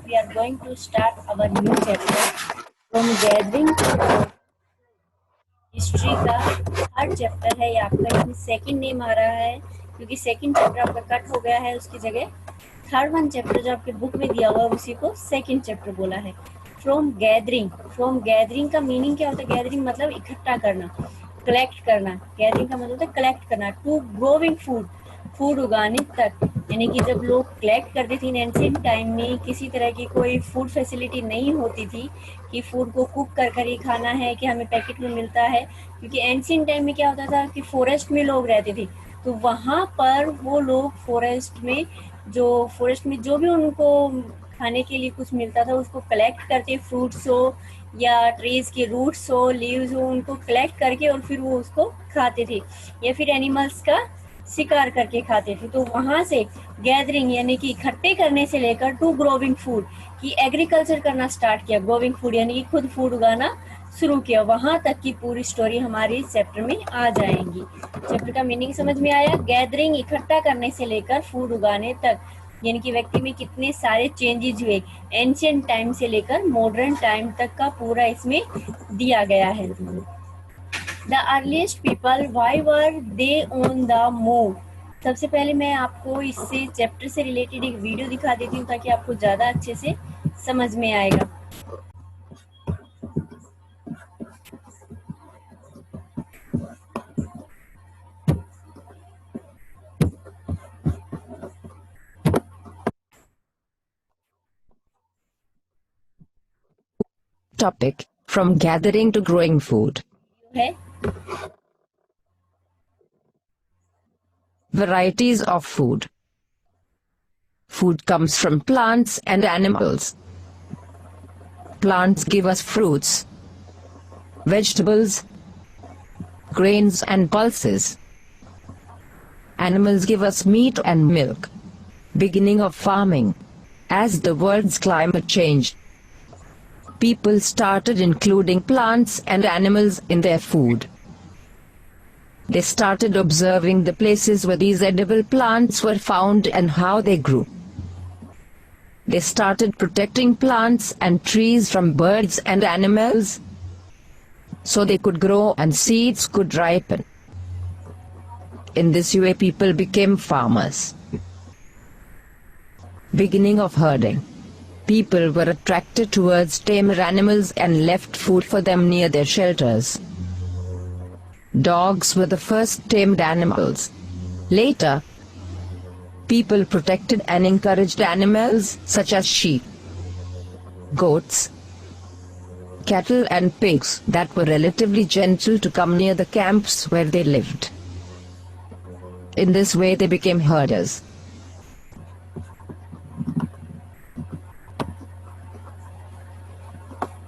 we are going to start our new chapter from gathering to history का third chapter है ये आपका। इसमें सेकंड नेम आ रहा है क्योंकि सेकंड चैप्टर आपका कट हो गया है, उसकी जगह थर्ड वन चैप्टर जो आपके बुक में दिया हुआ है उसी को सेकंड चैप्टर बोला है। फ्रॉम गैदरिंग का मीनिंग क्या होता है? गैदरिंग मतलब इकट्ठा करना, कलेक्ट करना। गैदरिंग का मतलब होता है कलेक्ट करना। टू ग्रोविंग फूड उगाने तक, यानी कि जब लोग कलेक्ट करते थे इन एंशिएंट टाइम में, किसी तरह की कोई फूड फैसिलिटी नहीं होती थी कि फूड को कुक कर ही खाना है कि हमें पैकेट में मिलता है। क्योंकि एंशिएंट टाइम में क्या होता था कि फॉरेस्ट में लोग रहते थे, तो वहाँ पर वो लोग फॉरेस्ट में जो भी उनको खाने के लिए कुछ मिलता था उसको कलेक्ट करते, फ्रूट्स हो या ट्रीज के रूट्स हो, लीव्स हो, उनको कलेक्ट करके और फिर वो उसको खाते थे या फिर एनिमल्स का शिकार करके खाते थे। तो वहां से गैदरिंग यानी कि इकट्ठे करने से लेकर टू ग्रोविंग फूड की एग्रीकल्चर करना स्टार्ट किया। ग्रोविंग फूड यानी कि खुद फूड उगाना शुरू किया। वहां तक की पूरी स्टोरी हमारे इस चैप्टर में आ जाएंगी। चैप्टर का मीनिंग समझ में आया? गैदरिंग इकट्ठा करने से लेकर फूड उगाने तक, यानी कि व्यक्ति में कितने सारे चेंजेस हुए एंशिएंट टाइम से लेकर मॉडर्न टाइम तक का पूरा इसमें दिया गया है। The earliest people, why were they on the move? सबसे पहले मैं आपको इससे चैप्टर से रिलेटेड एक वीडियो दिखा देती हूँ ताकि आपको ज़्यादा अच्छे से समझ में आएगा। Topic: From gathering to growing food. है Varieties of food. Food comes from plants and animals. Plants give us fruits, vegetables, grains and pulses. Animals give us meat and milk. Beginning of farming. As the world's climate changed, people started including plants and animals in their food. They started observing the places where these edible plants were found and how they grew. They started protecting plants and trees from birds and animals so they could grow and seeds could ripen. In this way people became farmers. Beginning of herding. People were attracted towards tamer animals and left food for them near their shelters. Dogs were the first tamed animals. Later, people protected and encouraged animals such as sheep, goats, cattle and pigs that were relatively gentle to come near the camps where they lived. In this way they became herders.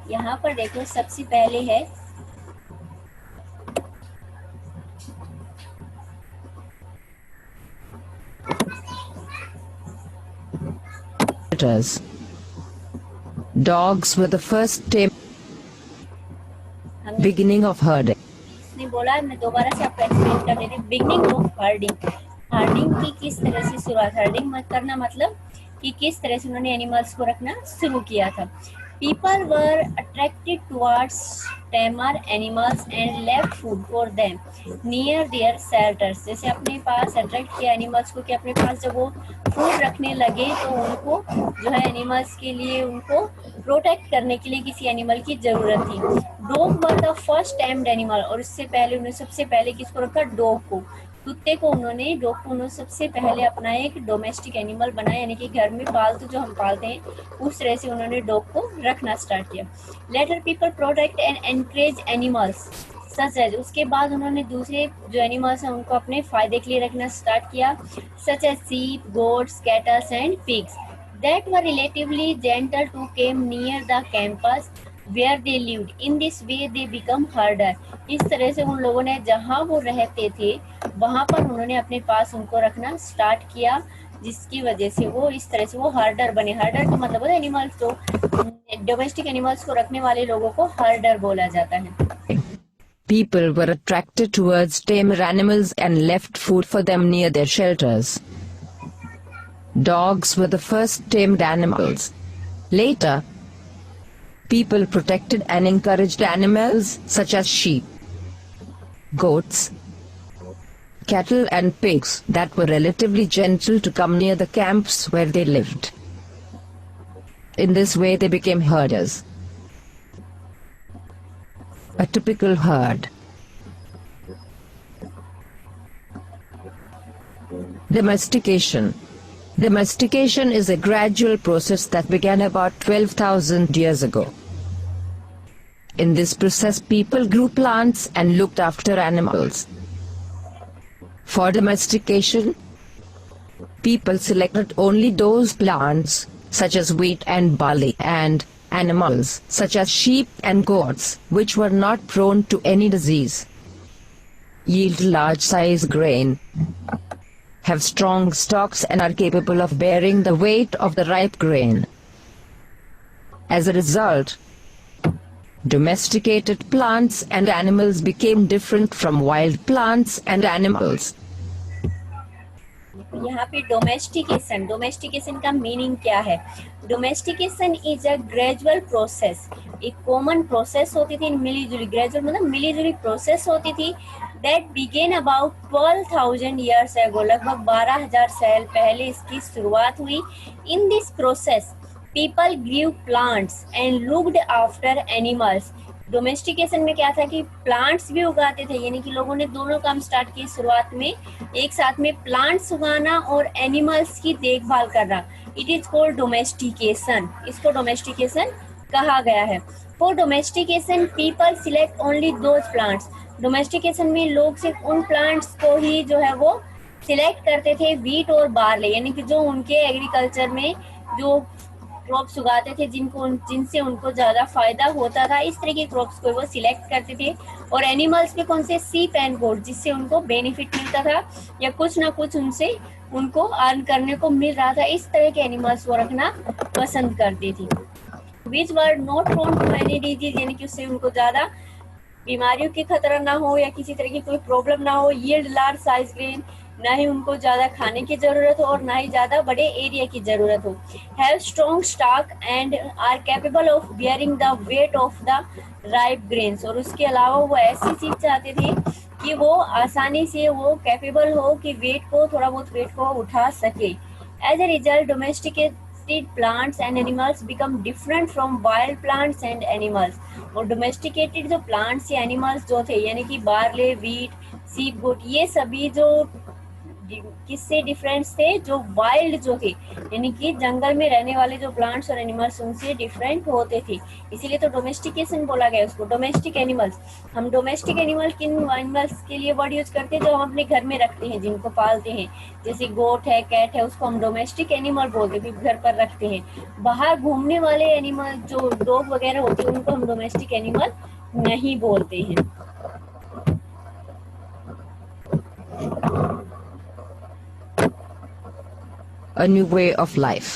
यहाँ पर देखो सबसे पहले है Dogs were the first tame. Beginning of herding. इसने बोला, मैं दोबारा से आपको एक्सप्लेन कर देती हूँ। बिगनिंग ऑफ हर्डिंग, हर्डिंग की किस तरह से शुरुआत, हर्डिंग करना मतलब कि किस तरह से उन्होंने एनिमल्स को रखना शुरू किया था। People were attracted towards tamer animals and left food for them near their shelters. जैसे अपने पास अट्रैक्ट किया एनिमल्स को कि अपने पास जब वो फूड रखने लगे तो उनको जो है एनिमल्स के लिए उनको प्रोटेक्ट करने के लिए किसी एनिमल की जरूरत थी। Dog were the first tamed animal, और इससे पहले उन्होंने सबसे पहले किसको रखा? डॉग को, कुत्ते को उन्होंने, डॉग को उन्होंने सबसे पहले अपना एक डोमेस्टिक एनिमल बनाया, यानी कि घर में पालतू जो हम पालते हैं उस तरह से उन्होंने डॉग को रखना स्टार्ट किया। Later people protect and encourage animals such as, उसके बाद उन्होंने दूसरे जो एनिमल्स हैं उनको अपने फायदे के लिए रखना स्टार्ट किया, such as sheep, goats, cattles and pigs that were relatively gentle to came near the campus where they lived. In this way they become herder. इस तरह से उन लोगों ने जहाँ वो रहते थे वहाँ पर उन्होंने अपने पास उनको रखना स्टार्ट किया, जिसकी वजह से वो इस तरह से वो हर्डर बने। हर्डर का मतलब होता है एनिमल्स, तो डोमेस्टिक एनिमल्स को रखने वाले लोगों को हर्डर बोला जाता है। People were attracted towards tamer animals and left food for them near their shelters. Dogs were the first tamed animals. Later, people protected and encouraged animals such as sheep, goats, cattle and pigs that were relatively gentle to come near the camps where they lived. In this way they became herders. A typical herd. Domestication. Domestication is a gradual process that began about 12,000 years ago. In this process, people grew plants and looked after animals. For domestication, people selected only those plants, such as wheat and barley, and animals, such as sheep and goats, which were not prone to any disease, yield large-size grain, have strong stalks and are capable of bearing the weight of the ripe grain. As a result, domesticated plants and animals became different from wild plants and animals. यहाँ पे domestication का meaning क्या है? Domestication is a gradual process, एक common process होती थी, मिलीजुली, gradual मतलब मिलीजुली process होती थी, दैट बिगेन अबाउट 12,000 ईयर्स एगो, लगभग 12,000 साल पहले इसकी शुरुआत हुई. In this process people grew plants and looked after animals. Domestication में क्या था कि प्लांट्स भी उगाते थे, यानी कि लोगों ने दोनों काम स्टार्ट किए शुरुआत में, एक साथ में प्लांट्स उगाना और एनिमल्स की देखभाल करना. It is called domestication. इसको डोमेस्टिकेशन कहा गया है. For domestication people select only those plants. Domestication में लोग सिर्फ उन प्लांट्स को ही जो है वो सिलेक्ट करते थे, व्हीट और बार्ले, यानी कि जो उनके एग्रीकल्चर में जो क्रॉप्स उगाते थे जिनसे उनको ज्यादा फायदा होता था, इस तरह के क्रॉप्स को वो सिलेक्ट करते थे. और एनिमल्स पे कौन से? शीप एंड गोट, जिससे उनको बेनिफिट मिलता था या कुछ ना कुछ उनसे उनको अर्न करने को मिल रहा था. इस तरह के एनिमल्स वो रखना पसंद करती थी. Which were not prone to any disease, यानी कि उससे उनको ज्यादा बीमारियों की खतरा ना हो या किसी तरह की कोई प्रॉब्लम ना हो. यील्ड लार्ज साइज ग्रेन, ना ही उनको ज्यादा खाने की जरूरत हो और ना ही ज्यादा बड़े एरिया की जरूरत हो. Have strong stalk and are capable of bearing the weight of the ripe grains. और उसके अलावा वो ऐसी चीज चाहते थे कि वो आसानी से वो कैपेबल हो कि थोड़ा बहुत वेट को उठा सके. As a result domesticated plants and animals become different from wild plants and animals. और डोमेस्टिकेटेड जो प्लांट्स या एनिमल्स जो थे, यानी कि बार्ले, व्हीट, शीप, गोट, ये सभी जो किससे डिफरेंट थे? जो वाइल्ड जो थे, यानी कि जंगल में रहने वाले जो प्लांट्स और एनिमल्स उनसे डिफरेंट होते थे. इसीलिए तो डोमेस्टिकेशन बोला गया उसको. डोमेस्टिक एनिमल्स, हम डोमेस्टिक एनिमल किन एनिमल्स के लिए वर्ड यूज करते हैं? जो हम अपने घर में रखते हैं, जिनको पालते हैं, जैसे गोट है, कैट है, उसको हम डोमेस्टिक एनिमल बोलते हैं, घर पर रखते हैं. बाहर घूमने वाले एनिमल जो डॉग वगैरह होते हैं उनको हम डोमेस्टिक एनिमल नहीं बोलते हैं. A new way of life.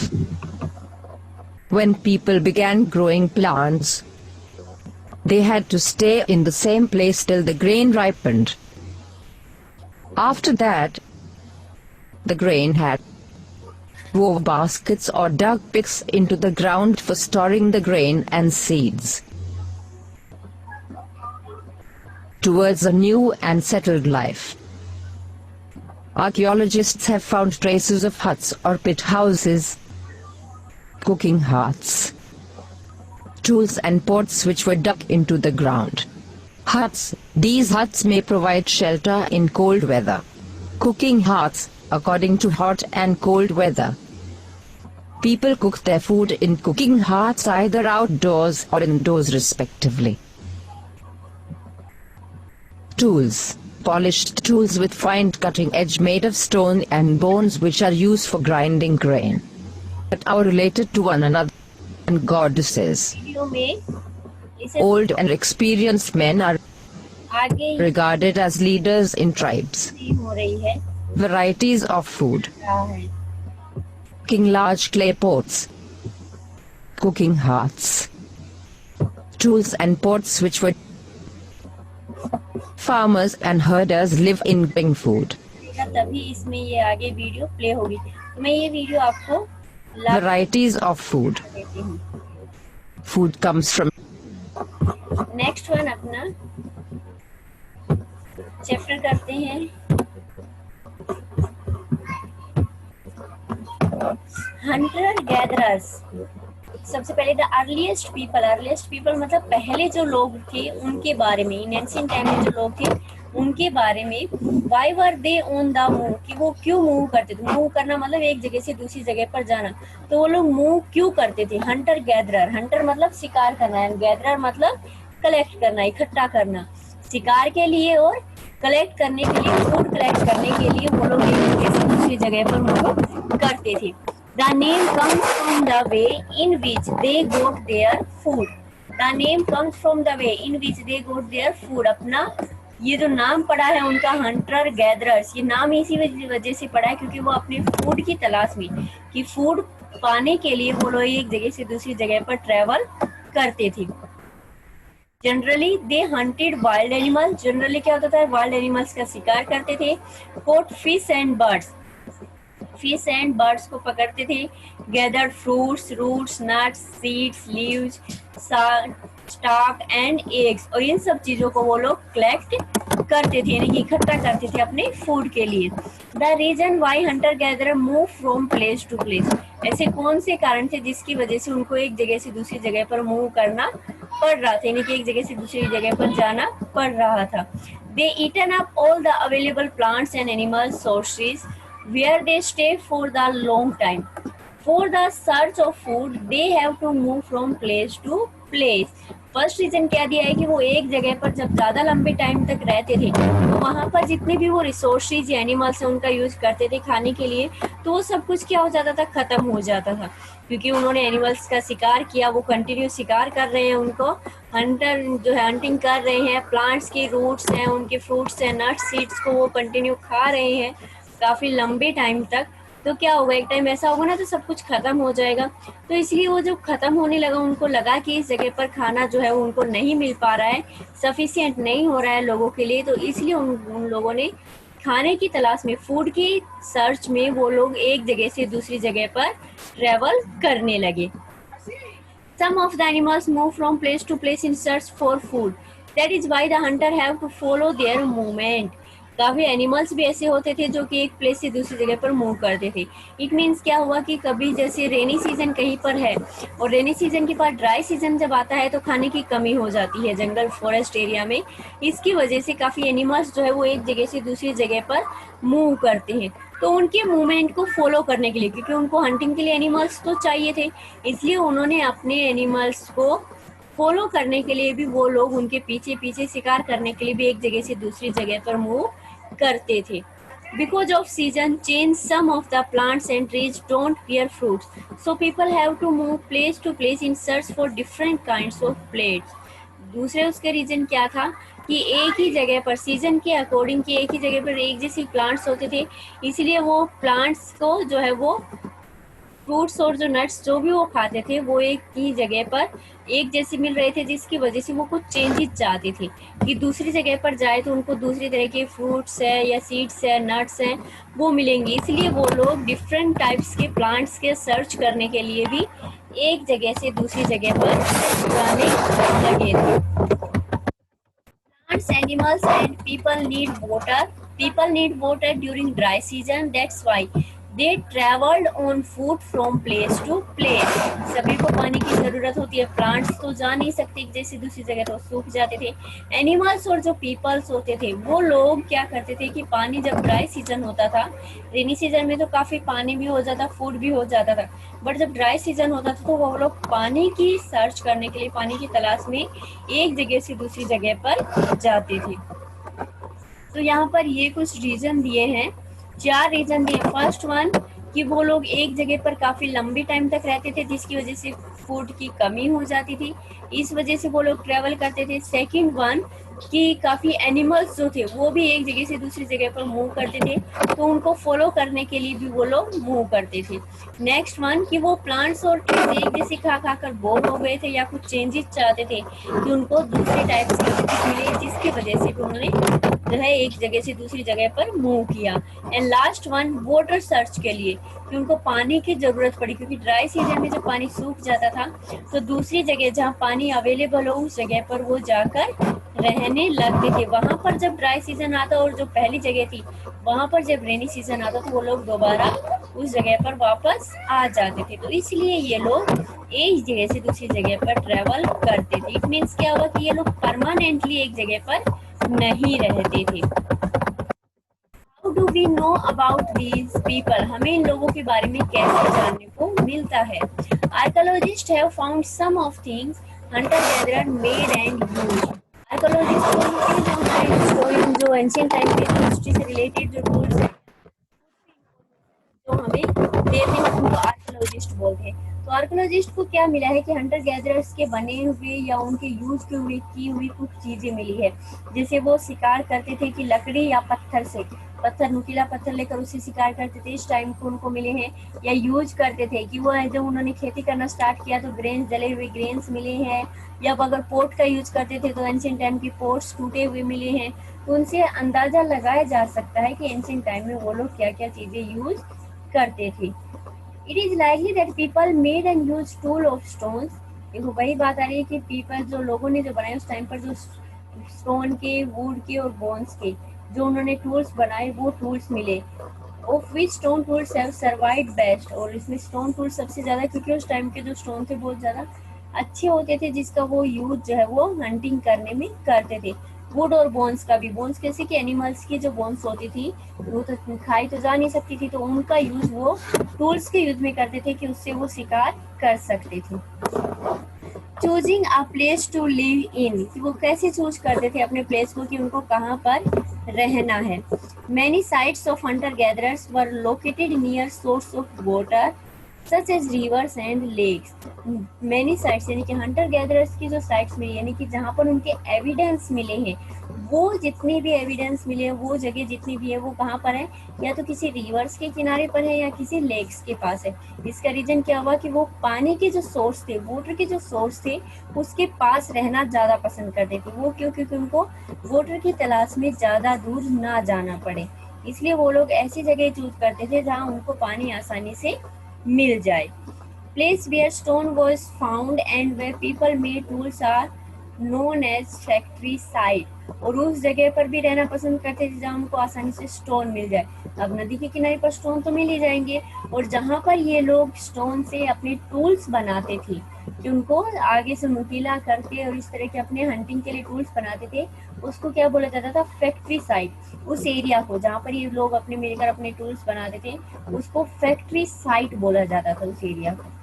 When people began growing plants, they had to stay in the same place till the grain ripened. After that, the grain had wove baskets or dug pits into the ground for storing the grain and seeds. Towards a new and settled life, archaeologists have found traces of huts or pit houses, cooking hearths, tools and pots which were dug into the ground. Huts. These huts may provide shelter in cold weather. Cooking hearths, according to hot and cold weather. People cook their food in cooking hearths either outdoors or indoors respectively. Tools. Polished tools with fine cutting edge made of stone and bones which are used for grinding grain, but are related to one another, and goddesses. Old and experienced men are regarded as leaders in tribes. Varieties of food. Cooking large clay pots. Cooking hearths. Tools and pots which were farmers and herders live in growing food. तभी इसमें ये आगे video play होगी. तो मैं ये video आपको Varieties of food. देती हूँ। Food comes from next one अपना चैप्टर करते हैं हंटर गैदरर्स। सबसे पहले द अर्लीस्ट पीपल मतलब पहले जो लोग थे उनके बारे में, इन एंशिएंट टाइम में जो लोग थे उनके बारे में। Why were they on the move, कि वो क्यों मूव करते थे। मूव करना मतलब एक जगह से दूसरी जगह पर जाना, तो वो लोग मूव क्यों करते थे। हंटर गैदरर, हंटर मतलब शिकार करना है, गैदरर मतलब कलेक्ट करना, इकट्ठा करना, शिकार के लिए और कलेक्ट करने के लिए, फूड कलेक्ट करने के लिए वो लोग एक जगह से दूसरी जगह पर मूव करते थे। The name comes from the way in which they got their food. The name comes from the way in which they got their food. अपना ये जो नाम पड़ा है उनका हंटर गैदरर्स, ये नाम इसी वजह से पड़ा है क्योंकि वो अपने फूड की तलाश में, कि फूड पाने के लिए वो लोग एक जगह से दूसरी जगह पर ट्रेवल करते थे। Generally they hunted wild animal, generally क्या होता था, वाइल्ड एनिमल्स का शिकार करते थे। Caught fish and birds, fish and birds को पकड़ते थे। Gathered fruits, roots, nuts, seeds, leaves, stalk and eggs, और इन सब चीजों को वो लोग कलेक्ट करते थे, यानी इकट्ठा करते थे अपने फूड के लिए। The reason why hunter gatherer move from place to place, ऐसे कौन से कारण थे जिसकी वजह से उनको एक जगह से दूसरी जगह पर मूव करना पड़ रहा था, यानी कि एक जगह से दूसरी जगह पर जाना पड़ रहा था। They eaten up all the available plants and animal sources where they stay for the long time. For the search of food, they have to move from place to place. First reason क्या दिया है कि वो एक जगह पर जब ज्यादा लंबे टाइम तक रहते थे तो वहां पर जितने भी वो रिसोर्सेज या एनिमल्स है उनका यूज करते थे खाने के लिए, तो वो सब कुछ क्या हो जाता था, खत्म हो जाता था, क्योंकि उन्होंने एनिमल्स का शिकार किया, वो कंटिन्यू शिकार कर रहे हैं, उनको हंटर जो है हंटिंग कर रहे हैं, प्लांट्स के रूट्स हैं, उनके फ्रूट्स हैं, नट्स, सीड्स को वो कंटिन्यू खा रहे हैं काफी लंबे टाइम तक। तो क्या होगा, एक टाइम ऐसा होगा ना तो सब कुछ खत्म हो जाएगा। तो इसलिए वो जब खत्म होने लगा उनको लगा कि इस जगह पर खाना जो है उनको नहीं मिल पा रहा है, सफिशिएंट नहीं हो रहा है लोगों के लिए, तो इसलिए उन लोगों ने खाने की तलाश में, फूड की सर्च में वो लोग एक जगह से दूसरी जगह पर ट्रेवल करने लगे। Some of the animals move from place to place in search for food. That is why the hunter have to follow their movement. काफी एनिमल्स भी ऐसे होते थे जो कि एक प्लेस से दूसरी जगह पर मूव करते थे। इट मीन्स क्या हुआ कि कभी जैसे रेनी सीजन कहीं पर है और रेनी सीजन के बाद ड्राई सीजन जब आता है तो खाने की कमी हो जाती है जंगल फॉरेस्ट एरिया में। इसकी वजह से काफी एनिमल्स जो है वो एक जगह से दूसरी जगह पर मूव करते हैं। तो उनके मूवमेंट को फॉलो करने के लिए, क्योंकि उनको हंटिंग के लिए एनिमल्स तो चाहिए थे, इसलिए उन्होंने अपने एनिमल्स को फॉलो करने के लिए भी वो लोग उनके पीछे पीछे शिकार करने के लिए भी एक जगह से दूसरी जगह पर मूव करते थे। Because of season change, some of the plants and trees don't bear fruits, so people have to move place to place in search for different kinds of plants. दूसरे उसके रीजन क्या था कि एक ही जगह पर सीजन के अकॉर्डिंग कि एक ही जगह पर एक जैसे प्लांट्स होते थे, इसलिए वो प्लांट्स को जो है वो फ्रूट्स और जो नट्स जो भी वो खाते थे वो एक ही जगह पर एक जैसे मिल रहे थे, जिसकी वजह से वो कुछ चेंजेस चाहते थे कि दूसरी जगह पर जाए तो उनको दूसरी तरह के फ्रूट्स है या सीड्स है, नट्स हैं, वो मिलेंगे। इसलिए वो लोग डिफरेंट टाइप्स के प्लांट्स के सर्च करने के लिए भी एक जगह से दूसरी जगह पर जाने लगे थे। Plants, animals and people need water. People need water during dry season. That's why they traveled on foot from place to place. सभी को पानी की जरूरत होती है। प्लांट्स तो जा नहीं सकते जैसे दूसरी जगह, तो सूख जाते थे। एनिमल्स और जो पीपल्स होते थे वो लोग क्या करते थे कि पानी जब ड्राई सीजन होता था, रेनी सीजन में तो काफी पानी भी हो जाता, फूड भी हो जाता था, बट जब ड्राई सीजन होता था तो वो लोग पानी की सर्च करने के लिए, पानी की तलाश में एक जगह से दूसरी जगह पर जाते थे। तो यहाँ पर ये कुछ रीजन दिए हैं, 4 रीजन दिए। फर्स्ट वन कि वो लोग एक जगह पर काफी लंबी टाइम तक रहते थे जिसकी वजह से फूड की कमी हो जाती थी, इस वजह से वो लोग ट्रेवल करते थे। सेकंड वन कि काफी एनिमल्स जो थे वो भी एक जगह से दूसरी जगह पर मूव करते थे, तो उनको फॉलो करने के लिए भी वो लोग मूव करते थे। नेक्स्ट वन कि वो प्लांट्स और ट्रीज एक जैसे खा खा कर बोर हो गए थे या कुछ चेंजेस चाहते थे कि उनको दूसरे टाइप्स के मिले, जिसकी वजह से भी उन्होंने जो है एक जगह से दूसरी जगह पर मूव किया। And last one water search के लिए, कि उनको पानी की जरूरत पड़ी, क्योंकि ड्राई सीजन में जब पानी सूख जाता था तो दूसरी जगह जहाँ पानी अवेलेबल हो उस जगह पर वो जाकर रहने लगते थे। वहां पर जब ड्राई सीजन आता और जो पहली जगह थी वहां पर जब रेनी सीजन आता तो वो लोग दोबारा उस जगह पर वापस आ जाते थे। तो इसलिए ये लोग एक जगह से दूसरी जगह पर ट्रेवल करते थे। इट मीन्स क्या हुआ कि ये लोग परमानेंटली एक जगह पर नहीं रहते थे। How do we know about these people, हमें इन लोगों के बारे में कैसे जानने को मिलता है? Archaeologist have found some of things hunter gatherer made and used. Archaeologist जो एंशिएंट टाइम के हिस्ट्री से रिलेटेड जो टूल्स हैं जो हमें देते हैं उनको आर्कोलॉजिस्ट बोलते हैं। तो आर्कोलॉजिस्ट को क्या मिला है कि हंटर गैदरर्स के बने हुए या उनके यूज की हुई कुछ चीजें मिली है। जैसे वो शिकार करते थे कि लकड़ी या पत्थर से, पत्थर नुकीला पत्थर लेकर उससे शिकार करते थे, इस टाइम को उनको मिले हैं। या यूज करते थे कि वो जब उन्होंने खेती करना स्टार्ट किया तो ग्रेन्स, जले हुए ग्रेन्स मिले हैं। या अगर पोर्ट का यूज करते थे तो एंशिएंट टाइम की पोर्ट्स टूटे हुए मिले हैं। तो उनसे अंदाजा लगाया जा सकता है कि एंशिएंट टाइम में वो लोग क्या क्या चीजें यूज करते थे। It is likely that people made and use tool of stones. देखो वही बात आ रही है कि पीपल जो लोगों ने जो बनाए उस टाइम पर जो स्टोन के, वुड के और बोन्स के जो उन्होंने टूल्स बनाए वो टूल्स मिले। Of which stone tools have survived best, और इसमें स्टोन टूल्स सबसे ज्यादा, क्योंकि उस टाइम के जो स्टोन थे बहुत ज्यादा अच्छे होते थे जिसका वो यूज जो है वो हंटिंग करने में करते थे। वुड और बोन्स का भी, बोन्स कैसे कि एनिमल्स की जो बोन्स होती थी वो तो खाई तो जा नहीं सकती थी, तो उनका यूज वो टूल्स के यूज में करते थे कि उससे वो शिकार कर सकते थे। Choosing a place to live in, कि वो कैसे चूज करते थे अपने प्लेस को कि उनको कहाँ पर रहना है। Many sites of hunter gatherers were located near source of water such as rivers and lakes. Many sites यानी कि हंटर गैदरर्स की जो साइट्स में यानी कि जहाँ पर उनके एविडेंस मिले हैं, वो जितने भी एविडेंस मिले हैं वो जगह जितनी भी है वो कहाँ पर है, या तो किसी रिवर्स के किनारे पर है या किसी लेक्स के पास है। इसका रीजन क्या हुआ कि वो पानी के जो सोर्स थे, वाटर के जो सोर्स थे उसके पास रहना ज्यादा पसंद करते थे। वो क्यों? क्योंकि उनको वाटर की तलाश में ज्यादा दूर ना जाना पड़े, इसलिए वो लोग ऐसी जगह चूज करते थे जहाँ उनको पानी आसानी से मिल जाए। Place where stone was found and where people made tools are known as factory site, और उस जगह पर भी रहना पसंद करते थे जहाँ उनको आसानी से स्टोन मिल जाए। अब नदी के किनारे पर स्टोन तो मिल ही जाएंगे, और जहाँ पर ये लोग स्टोन से अपने टूल्स बनाते थे कि उनको आगे से नुकीला करके और इस तरह के अपने हंटिंग के लिए टूल्स बनाते थे, उसको क्या बोला जाता था? Factory site. उस एरिया को जहाँ पर ये लोग अपने मिलकर अपने टूल्स बनाते थे उसको फैक्ट्री साइट बोला जाता था उस एरिया को।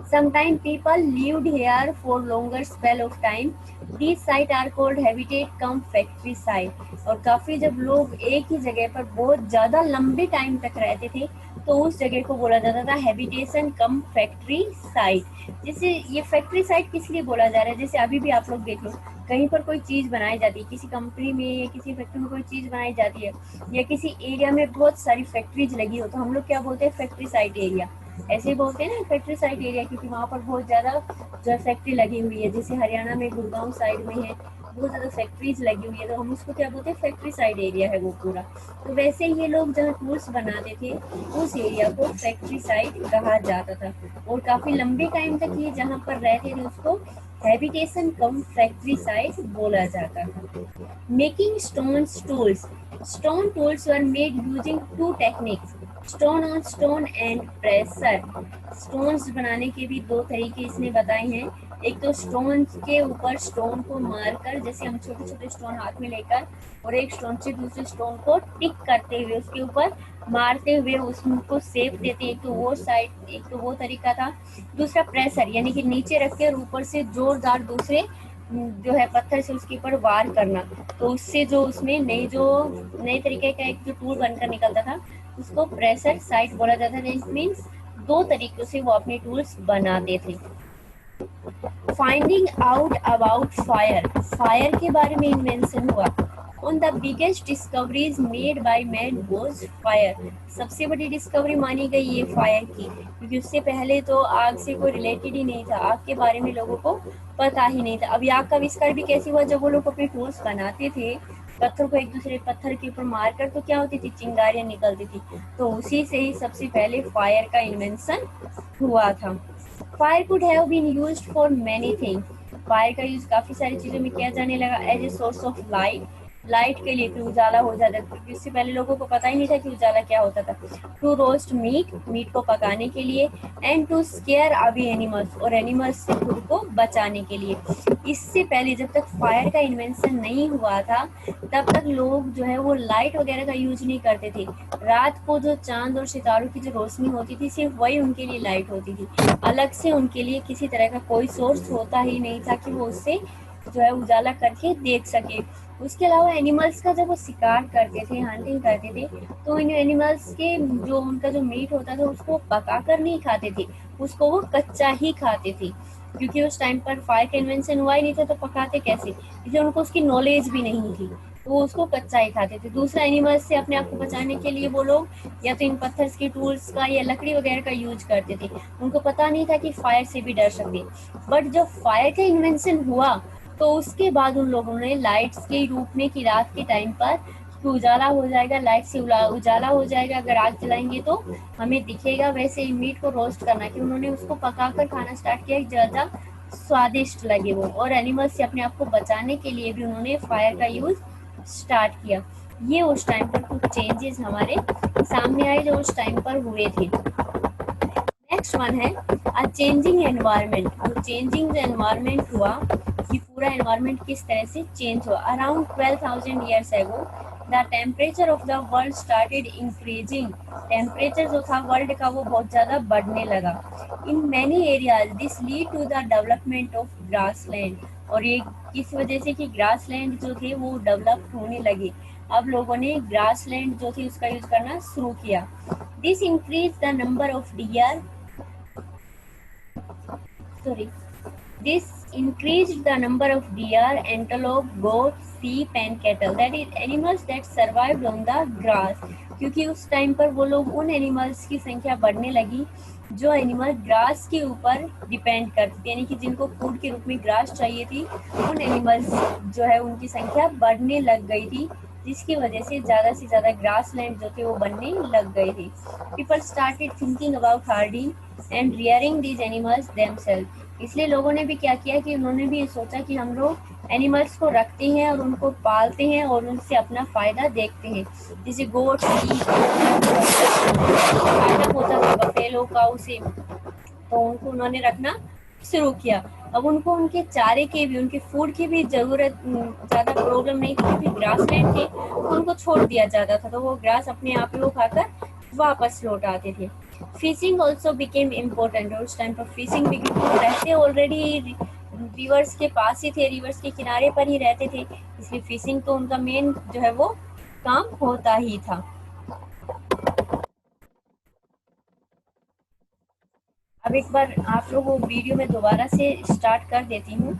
Sometimes people lived here for longer spell of time. These sites are called habitat cum factory site. और काफी जब लोग एक ही जगह पर बहुत ज्यादा लंबे टाइम तक रहते थे तो उस जगह को बोला जाता था हैबिटेशन कम फैक्ट्री साइट। जैसे ये फैक्ट्री साइट किस लिए बोला जा रहा है, जैसे अभी भी आप लोग देख लो कहीं पर कोई चीज बनाई जाती है, किसी कंपनी में या किसी फैक्ट्री में कोई चीज बनाई जाती है या किसी एरिया में बहुत सारी फैक्ट्रीज लगी हो तो हम लोग क्या बोलते हैं? Factory site area. ऐसे ही बोलते हैं ना फैक्ट्री साइट एरिया, क्योंकि वहाँ पर बहुत ज्यादा जो फैक्ट्री लगी हुई है। जैसे हरियाणा में गुड़गांव साइड में है बहुत ज्यादा फैक्ट्रीज लगी हुई है तो हम उसको क्या बोलते हैं? फैक्ट्री साइड एरिया है वो पूरा। तो वैसे ये लोग जहाँ टूल्स बनाते थे उस एरिया को फैक्ट्री साइट कहा जाता था, और काफी लंबे टाइम तक ये जहाँ पर रहते थे उसको हैबिटेशन कम फैक्ट्री साइट बोला जाता था। Making stone tools, stone tools were made using to techniques, stone on stone and pressure. Stones बनाने के भी दो तरीके इसने बताए हैं। एक तो स्टोन के ऊपर स्टोन को मारकर, जैसे हम छोटे छोटे स्टोन हाथ में लेकर और एक स्टोन से दूसरे स्टोन को टिक करते हुए उसके ऊपर मारते हुए उसको शेप देते, एक तो वो साइड, एक तो वो तरीका था। दूसरा प्रेशर यानी कि नीचे रख के और ऊपर से जोरदार दूसरे जो है पत्थर से उसके ऊपर वार करना, तो उससे जो उसमें नए तरीके का एक जो टूल बनकर निकलता था उसको प्रेशर साइट बोला जाता था। इट मीन्स दो तरीकों से वो अपने टूल्स बनाते थे। Finding out about fire, fire के बारे में मेंशन हुआ। On the biggest discoveries made by man was fire, सबसे बड़ी डिस्कवरी मानी गई ये फायर की, क्योंकि उससे पहले तो आग से कोई रिलेटेड ही नहीं था, आग के बारे में लोगों को पता ही नहीं था। अब आग का आविष्कार भी कैसे हुआ? जब वो लोग अपने टूल्स बनाते थे पत्थर को एक दूसरे पत्थर के ऊपर मारकर तो क्या होती थी, चिंगारियां निकलती थी। तो उसी से ही सबसे पहले फायर का इन्वेंशन हुआ था। Fire could have been used for many things. Fire का यूज काफी सारी चीजों में किया जाने लगा। As a source of light, light के लिए, फिर उजाला हो जाता था, क्योंकि इससे पहले लोगों को पता ही नहीं था कि उजाला क्या होता था। टू रोस्ट मीट, मीट को पकाने के लिए। And to scare away animals, और एनिमल्स से खुद को बचाने के लिए। इससे पहले जब तक फायर का इन्वेंशन नहीं हुआ था तब तक लोग जो है वो लाइट वगैरह का यूज नहीं करते थे। रात को जो चांद और सितारों की जो रोशनी होती थी सिर्फ वही उनके लिए लाइट होती थी। अलग से उनके लिए किसी तरह का कोई सोर्स होता ही नहीं था कि वो उससे जो है उजाला करके देख सके। उसके अलावा एनिमल्स का जब वो शिकार करते थे, हंटिंग करते थे, तो इन एनिमल्स के जो उनका जो मीट होता था उसको पका कर नहीं खाते थे, उसको वो कच्चा ही खाते थे। क्योंकि उस टाइम पर फायर का इन्वेंशन हुआ ही नहीं था, तो पकाते कैसे, इसलिए उनको उसकी नॉलेज भी नहीं थी, तो वो उसको कच्चा ही खाते थे। दूसरा, एनिमल्स से अपने आप को बचाने के लिए वो लोग या तो इन पत्थर के टूल्स का या लकड़ी वगैरह का यूज करते थे। उनको पता नहीं था कि फायर से भी डर सकते। बट जब फायर का इन्वेंशन हुआ तो उसके बाद उन लोगों ने लाइट्स के रूप में कि रात के टाइम पर उजाला हो जाएगा, लाइट से उजाला हो जाएगा, अगर आग जलाएंगे तो हमें दिखेगा, वैसे ही मीट को रोस्ट करना, कि उन्होंने उसको पकाकर खाना स्टार्ट किया, ज़्यादा स्वादिष्ट लगे वो। और एनिमल्स से अपने आप को बचाने के लिए भी उन्होंने फायर का यूज स्टार्ट किया। ये उस टाइम पर कुछ चेंजेस हमारे सामने आए जो उस टाइम पर हुए थे। नेक्स्ट वन है अ चेंजिंग एनवायरनमेंट। जो चेंजिंग एनवायरनमेंट हुआ कि पूरा एनवायरनमेंट किस तरह से चेंज हुआ। Around 12,000 years ago the temperature of the world started increasing. Temperature जो था वर्ल्ड का वो बहुत ज़्यादा बढ़ने लगा। In many areas this lead to the development of grassland. और ये किस वजह से कि ग्रासलैंड जो थे वो डेवलप होने लगे। अब लोगों ने ग्रासलैंड जो थी उसका यूज करना शुरू किया। This increase the number of dear This increased the number of deer, antelope, goat, sheep and cattle. That is animals that survived on the grass. क्योंकि उस टाइम पर वो लोग उन एनिमल्स की संख्या बढ़ने लगी जो एनिमल ग्रास के ऊपर डिपेंड करते थे, यानी कि जिनको फूड के रूप में ग्रास चाहिए थी, उन एनिमल्स जो है उनकी संख्या बढ़ने लग गई थी, जिसकी वजह से ज़्यादा ग्रास लैंड जो थे वो बनने लग गए थे। People started thinking about herding and rearing these animals themselves. इसलिए लोगों ने भी क्या किया कि उन्होंने भी सोचा कि हम लोग एनिमल्स को रखते हैं और उनको पालते हैं और उनसे अपना फ़ायदा देखते हैं। जैसे गोट, फायदा होता था बफेलो काऊ से, तो उनको उन्होंने रखना शुरू किया। अब उनको उनके चारे के भी, उनके फूड की भी ज़रूरत, ज़्यादा प्रॉब्लम नहीं थी, क्योंकि ग्रास लैंड थे तो उनको छोड़ दिया जाता था, तो वो ग्रास अपने आप ही वो खाकर वापस लौट आते थे। Fishing also became important. और उस टाइम पर फिशिंग भी, क्योंकि रहते ऑलरेडी रिवर्स के पास ही थे, रिवर्स के किनारे पर ही रहते थे, इसलिए फिशिंग तो उनका मेन जो है वो काम होता ही था। अब एक बार आप लोगों को वीडियो में दोबारा से स्टार्ट कर देती हूँ।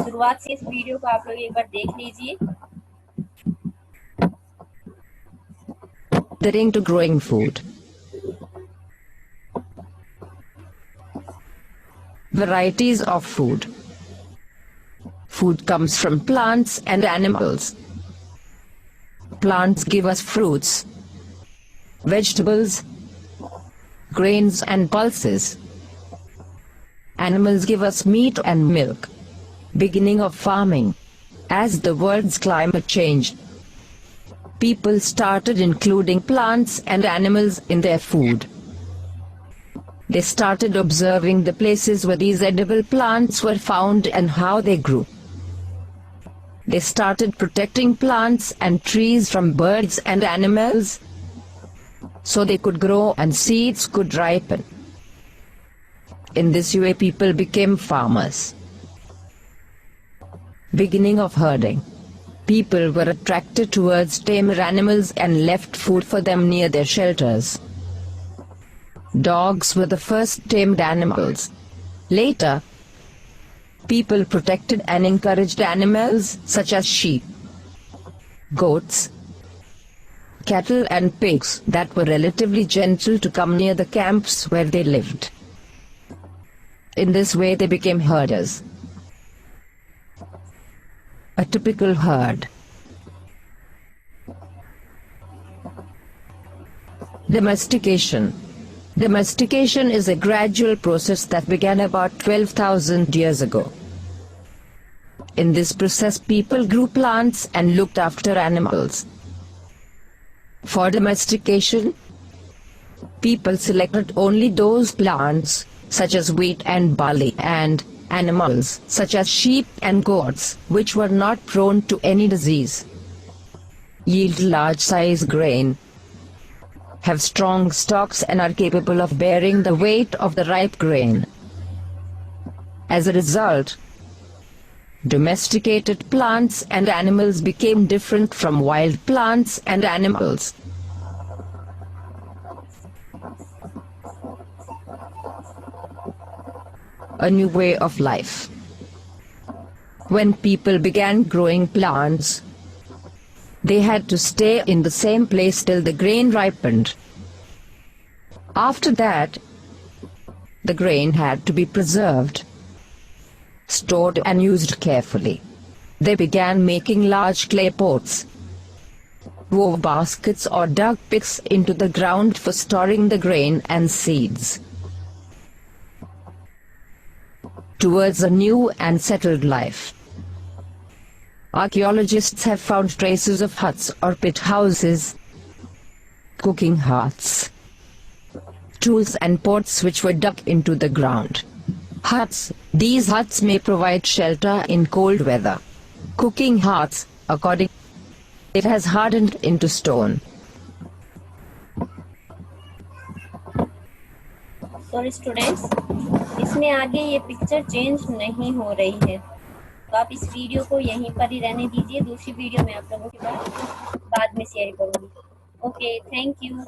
शुरुआत से इस वीडियो को आप लोग एक बार देख लीजिए। Adhering to growing food. Varieties of food. Food comes from plants and animals. Plants give us fruits, vegetables, grains and pulses. Animals give us meat and milk. Beginning of farming. As the world's climate changed, people started including plants and animals in their food. They started observing the places where these edible plants were found and how they grew. They started protecting plants and trees from birds and animals, so they could grow and seeds could ripen. In this way people became farmers. Beginning of herding. People were attracted towards tamer animals and left food for them near their shelters. Dogs were the first tamed animals. Later, people protected and encouraged animals such as sheep, goats, cattle and pigs that were relatively gentle to come near the camps where they lived. In this way they became herders. A typical herd. Domestication. Domestication is a gradual process that began about 12,000 years ago. In this process, people grew plants and looked after animals. For domestication, people selected only those plants, such as wheat and barley, and animals, such as sheep and goats, which were not prone to any disease, yield large-size grain, have strong stalks and are capable of bearing the weight of the ripe grain. As a result, domesticated plants and animals became different from wild plants and animals. A new way of life. When people began growing plants, they had to stay in the same place till the grain ripened. After that, the grain had to be preserved, stored and used carefully. They began making large clay pots, wove baskets or dug pits into the ground for storing the grain and seeds. Towards a new and settled life. Archaeologists have found traces of huts or pit houses, cooking hearths, tools and pots which were dug into the ground. Huts. These huts may provide shelter in cold weather. Cooking hearths, according it has hardened into stone. Sorry students, इसमें आगे ये picture change नहीं हो रही है, तो आप इस वीडियो को यहीं पर ही रहने दीजिए। दूसरी वीडियो मैं आप लोगों के बाद में शेयर करूँगी। Okay, thank you.